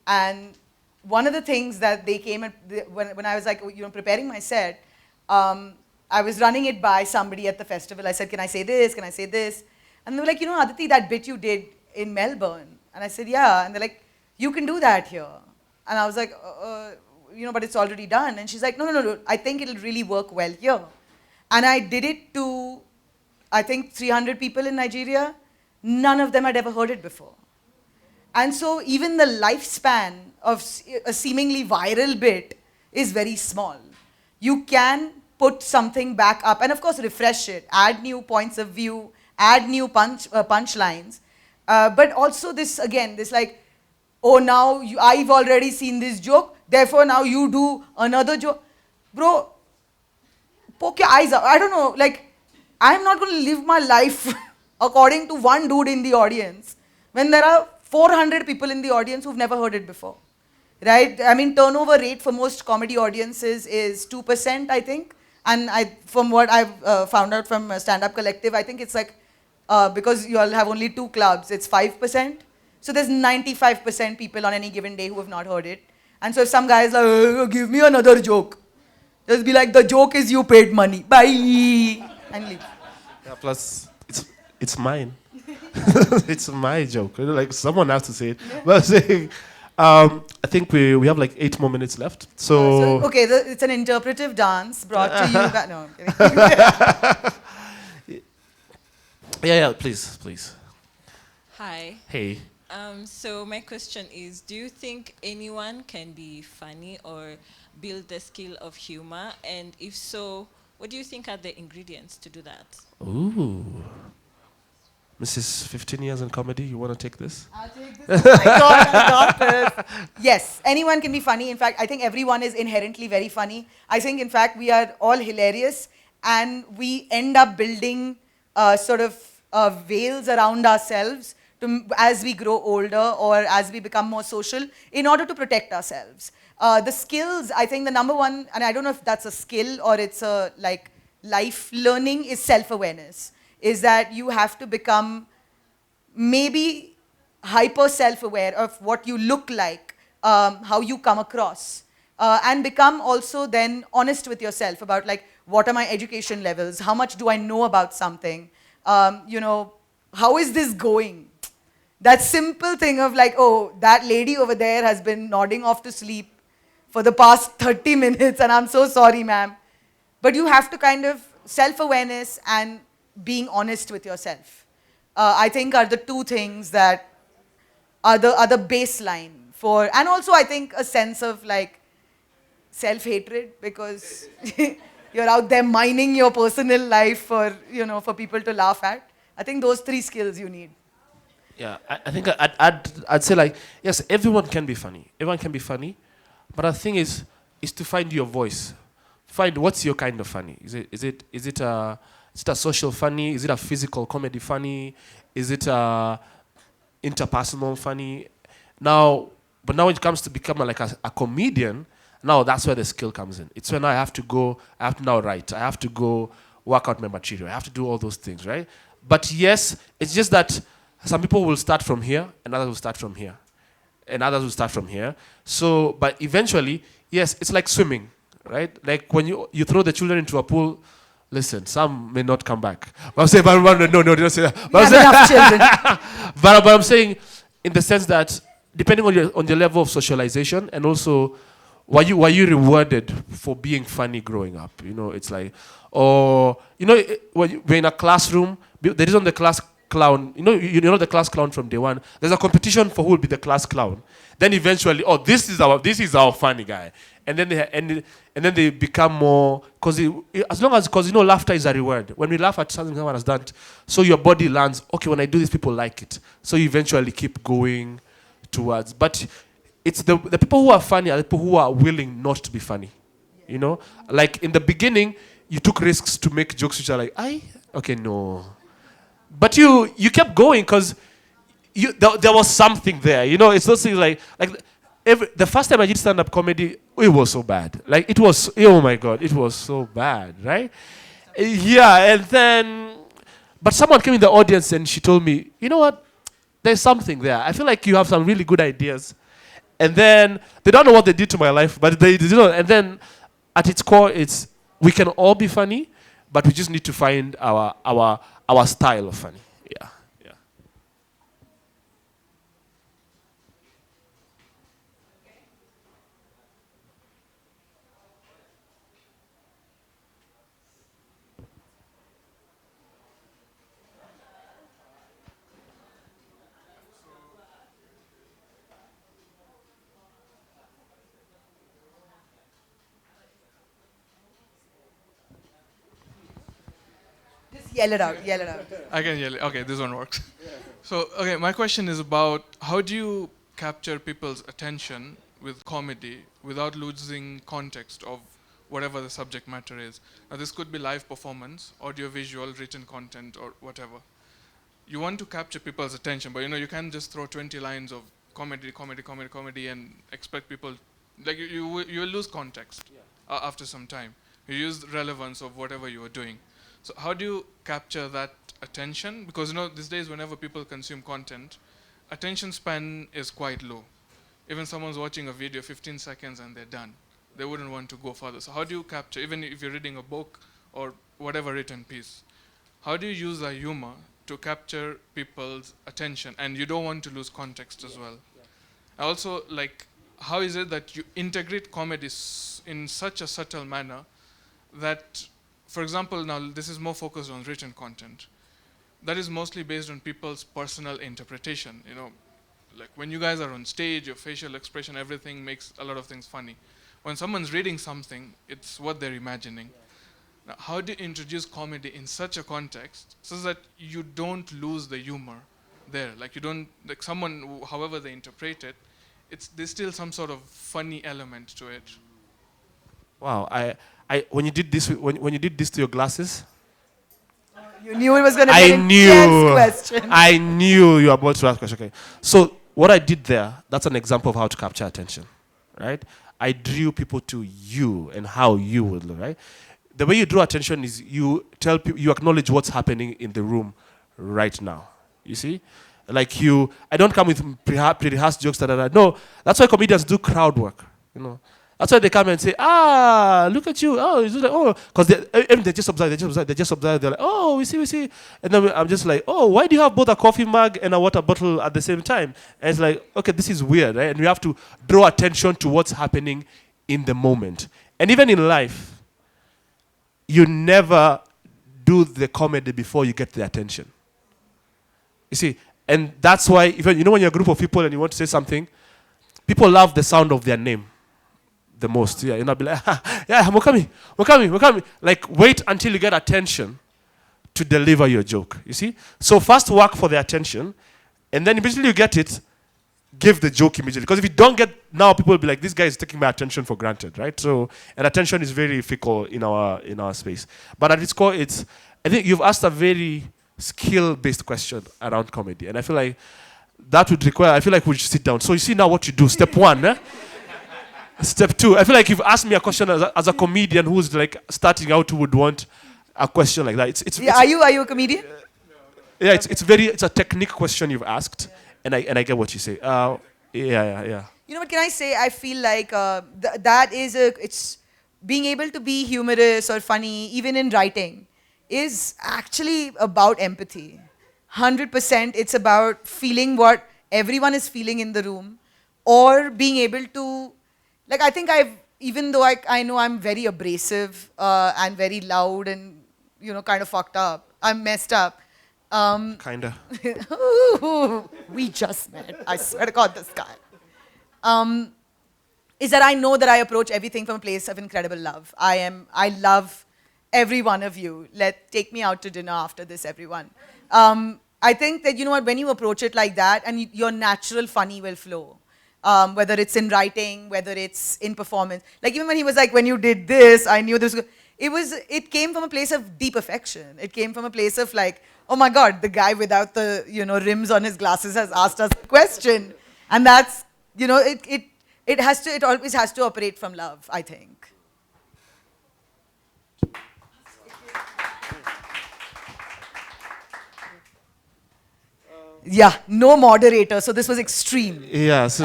And one of the things that they came at when I was like, preparing my set, I was running it by somebody at the festival. I said, can I say this? Can I say this? And they were like, Aditi, that bit you did in Melbourne. And I said, yeah. And they're like, you can do that here. And I was like, but it's already done. And she's like, no, I think it'll really work well here. And I did it to, I think, 300 people in Nigeria. None of them had ever heard it before. And so even the lifespan of a seemingly viral bit is very small. You can put something back up and of course refresh it, add new points of view, add new punchlines. But also this like, oh, now I've already seen this joke, therefore now you do another joke. Bro, poke your eyes out. I don't know, like, I'm not going to live my life according to one dude in the audience when there are 400 people in the audience who've never heard it before, right? I mean, turnover rate for most comedy audiences is 2%, I think. And from what I've found out from Stand Up Collective, I think it's like, because you all have only 2 clubs, it's 5%. So there's 95% people on any given day who have not heard it. And so if some guy is like, give me another joke, just be like, the joke is you paid money, bye, and leave.
Yeah, plus, it's mine. It's my joke. Like someone has to say it. Yeah. But I'm saying, I think we have like 8 more minutes left. So
okay, it's an interpretive dance brought to you. No, I'm kidding.
Yeah. Please.
Hi.
Hey.
So my question is, do you think anyone can be funny or build the skill of humor? And if so, what do you think are the ingredients to do that?
Ooh. Mrs. 15 years in comedy, you want to take this?
I'll take this. Oh my God, I got this. Yes, anyone can be funny. In fact, I think everyone is inherently very funny. I think, in fact, we are all hilarious and we end up building veils around ourselves as we grow older or as we become more social in order to protect ourselves. The skills, I think the number one, and I don't know if that's a skill or it's a life learning, is self-awareness. Is that you have to become maybe hyper self-aware of what you look like, how you come across, and become also then honest with yourself about like, what are my education levels? How much do I know about something? How is this going? That simple thing of like, oh, that lady over there has been nodding off to sleep for the past 30 minutes and I'm so sorry, ma'am. But you have to kind of self-awareness and being honest with yourself, I think are the 2 things that are the baseline for, and also I think a sense of like self-hatred because you're out there mining your personal life for people to laugh at. I think those 3 skills you need.
Yeah, I think I'd say like, yes, everyone can be funny. Everyone can be funny, but the thing is to find your voice. Find what's your kind of funny. Is it a social funny? Is it a physical comedy funny? Is it a interpersonal funny? But now when it comes to becoming like a comedian, now that's where the skill comes in. It's when I have to now write. I have to go work out my material. I have to do all those things, right? But yes, it's just that some people will start from here, and others will start from here, and others will start from here. So, but eventually, yes, it's like swimming, right? Like when you throw the children into a pool. Listen, some may not come back. But I'm saying, no, don't say that. But
we have enough children.
but I'm saying, in the sense that depending on your level of socialization, and also were you rewarded for being funny growing up? It's like, or when we're in a classroom, there isn't the class clown. You know the class clown from day one. There's a competition for who will be the class clown. Then eventually, oh, this is our funny guy. And then they become more, because laughter is a reward. When we laugh at something someone has done, so your body learns, okay, when I do this, people like it. So you eventually keep going towards. But it's the people who are funny are the people who are willing not to be funny. You know, like in the beginning, you took risks to make jokes which are like, okay, no. But you kept going because there was something there. You know, it's those things like the first time I did stand-up comedy, it was so bad. Like it was, oh my God, it was so bad, right? Yeah, and then, but someone came in the audience and she told me, you know what? There's something there. I feel like you have some really good ideas. And then they don't know what they did to my life, but they you know. And then at its core, it's we can all be funny, but we just need to find our style of funny. Yeah, yeah.
Just yell it out, yell it out.
I can yell it. Okay, this one works. So, okay, my question is about how do you capture people's attention with comedy without losing context of whatever the subject matter is? Now, this could be live performance, audio, visual, written content, or whatever. You want to capture people's attention, but you can't just throw 20 lines of comedy, and expect people, like you will lose context after some time. You use relevance of whatever you are doing. So how do you capture that attention? Because these days whenever people consume content, attention span is quite low. Even someone's watching a video 15 seconds and they're done. They wouldn't want to go further. So how do you capture, even if you're reading a book or whatever written piece, how do you use the humor to capture people's attention? And you don't want to lose context as well. Also, like, how is it that you integrate comedy in such a subtle manner that, for example, now this is more focused on written content. That is mostly based on people's personal interpretation. Like when you guys are on stage, your facial expression, everything makes a lot of things funny. When someone's reading something, it's what they're imagining. Now, how do you introduce comedy in such a context so that you don't lose the humor there? Like you don't, like someone, however they interpret it, there's still some sort of funny element to it.
Wow, when you did this to your glasses,
You knew it was going to be
I
an
knew
intense question.
I knew you were about to ask a question. Okay, so what I did there, that's an example of how to capture attention, right? I drew people to you and how you would look, right? The way you draw attention is you tell people, you acknowledge what's happening in the room right now. You see, like I don't come with pre-rehearsed jokes that no. That's why comedians do crowd work. That's why they come and say, look at you. Oh, it's just like, because they just observe. They're like, oh, we see. And then I'm just like, oh, why do you have both a coffee mug and a water bottle at the same time? And it's like, okay, this is weird, right? And we have to draw attention to what's happening in the moment. And even in life, you never do the comedy before you get the attention. You see, and that's why, even when you're a group of people and you want to say something, people love the sound of their name the most. Yeah, be like, yeah, we're coming. Like, wait until you get attention to deliver your joke. You see? So first work for the attention, and then immediately you get it, give the joke immediately. Because if you don't get, now people will be like, this guy is taking my attention for granted, right? So, and attention is very fickle in our space. But at its core, I think you've asked a very skill-based question around comedy, and I feel like that would require, I feel like we should sit down. So you see now what you do. Step one, Step two, I feel like you've asked me a question as a comedian who's like starting out, who would want a question like that.
Are you a comedian?
Yeah, it's a technique question you've asked, and I get what you say. Yeah.
You know what can I say? I feel like it's being able to be humorous or funny, even in writing, is actually about empathy. 100%, it's about feeling what everyone is feeling in the room, or being able to, like, I think even though I know I'm very abrasive and very loud and, kind of fucked up, I'm messed up.
Kinda.
We just met. I swear to God, this guy. Is that I know that I approach everything from a place of incredible love. I love every one of you. Take me out to dinner after this, everyone. I think that, when you approach it like that, and your natural funny will flow. whether it's in writing, whether it's in performance. Like even when he was like, when you did this, I knew this. It came from a place of deep affection. It came from a place of like, oh my God, the guy without the rims on his glasses has asked us a question, and that's it always has to operate from love, I think. Yeah, no moderator, so this was extreme.
Yeah, so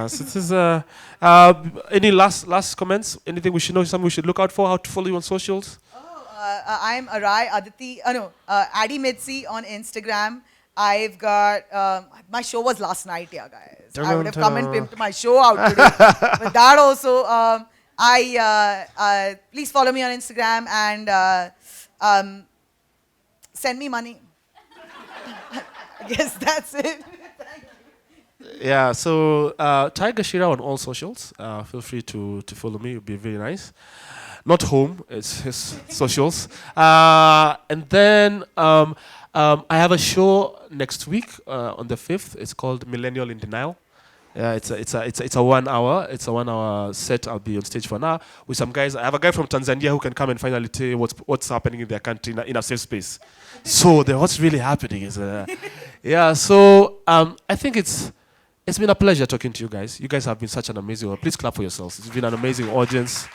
this is any last comments? Anything we should know, something we should look out for, how to follow you on socials?
I'm Aditi Mittal on Instagram. I've got, my show was last night, yeah, guys. I would have come and pimped my show out today. But that also, please follow me on Instagram and send me money. I guess that's it.
Yeah, so tag Ngachira on all socials. Feel free to follow me, it would be very nice. Not home, it's his socials. And then I have a show next week on the 5th. It's called Millennial in Denial. Yeah, it's a 1 hour. It's a 1 hour set. I'll be on stage for now with some guys. I have a guy from Tanzania who can come and finally tell you what's happening in their country in a safe space. So what's really happening is, yeah. So I think it's been a pleasure talking to you guys. You guys have been such an amazing. Please clap for yourselves. It's been an amazing audience.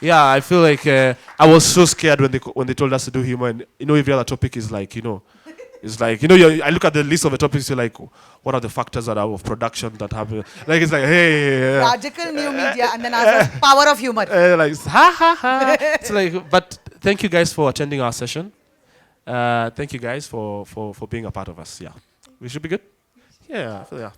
Yeah, I feel like I was so scared when they told us to do humor, and every other topic is like it's like I look at the list of the topics, you're like, what are the factors that are of production that happen? Like it's like, hey,
radical new media, and then also power of humor.
Like ha ha ha. It's like, but thank you guys for attending our session. Thank you guys for being a part of us. Yeah, we should be good. Yeah, I feel yeah.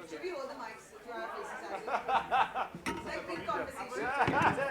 Should we hold the mics to our faces? It's like big conversation.